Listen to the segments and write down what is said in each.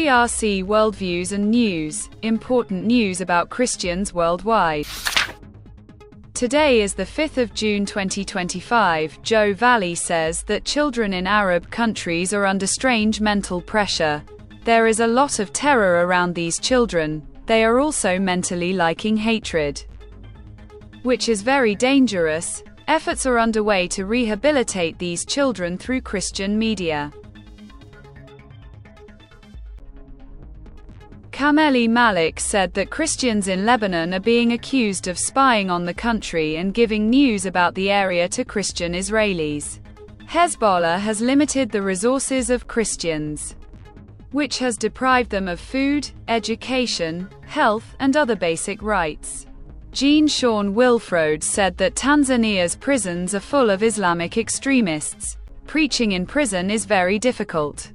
CRC Worldviews and News, important news about Christians worldwide. Today is the 5th of June 2025. Joe Valley says that children in Arab countries are under strange mental pressure. There is a lot of terror around these children. They are also mentally liking hatred, which is very dangerous. Efforts are underway to rehabilitate these children through Christian media. Kameli Malik said that Christians in Lebanon are being accused of spying on the country and giving news about the area to Christian Israelis. Hezbollah has limited the resources of Christians, which has deprived them of food, education, health, and other basic rights. Jean-Sean Wilfrode said that Tanzania's prisons are full of Islamic extremists. Preaching in prison is very difficult,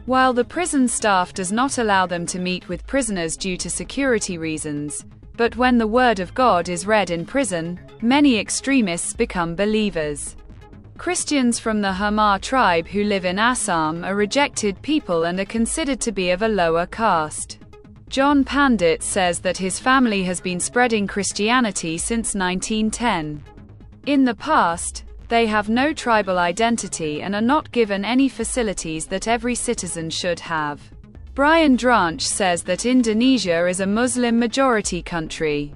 while the prison staff does not allow them to meet with prisoners due to security reasons. But when the word of God is read in prison, many extremists become believers. Christians from the Hama tribe who live in Assam are rejected people and are considered to be of a lower caste. John Pandit says that his family has been spreading Christianity since 1910. In the past, they have no tribal identity and are not given any facilities that every citizen should have. Brian Dranch says that Indonesia is a Muslim-majority country.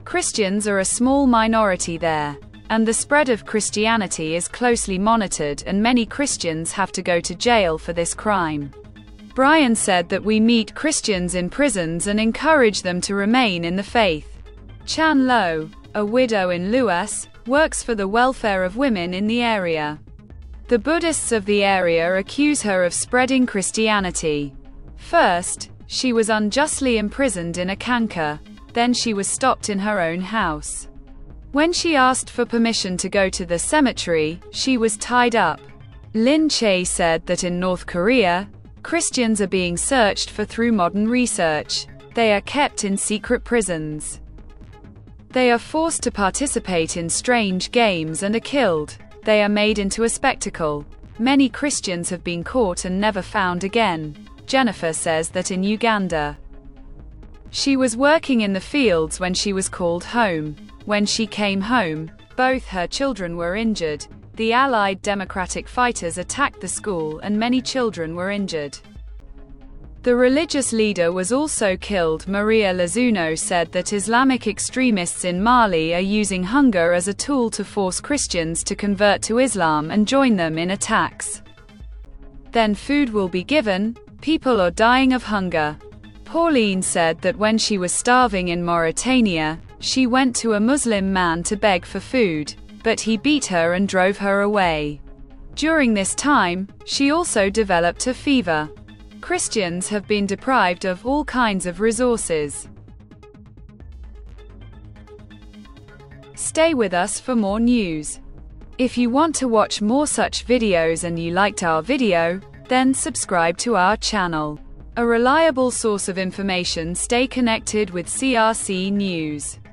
Christians are a small minority there, and the spread of Christianity is closely monitored, and many Christians have to go to jail for this crime. Brian said that we meet Christians in prisons and encourage them to remain in the faith. Chan Lo, a widow in Luas, works for the welfare of women in the area. The Buddhists of the area accuse her of spreading Christianity. First, she was unjustly imprisoned in a canker, then she was stopped in her own house. When she asked for permission to go to the cemetery, she was tied up. Lin Che said that in North Korea, Christians are being searched for through modern research. They are kept in secret prisons. They are forced to participate in strange games and are killed. They are made into a spectacle. Many Christians have been caught and never found again. Jennifer says that in Uganda, she was working in the fields when she was called home. When she came home, both her children were injured. The Allied Democratic fighters attacked the school and many children were injured. The religious leader was also killed. Maria Lazuno said that Islamic extremists in Mali are using hunger as a tool to force Christians to convert to Islam and join them in attacks. Then food will be given. People are dying of hunger. Pauline said that when she was starving in Mauritania, she went to a Muslim man to beg for food, but he beat her and drove her away. During this time, she also developed a fever. Christians have been deprived of all kinds of resources. Stay with us for more news. If you want to watch more such videos and you liked our video, then subscribe to our channel. A reliable source of information. Stay connected with CRC News.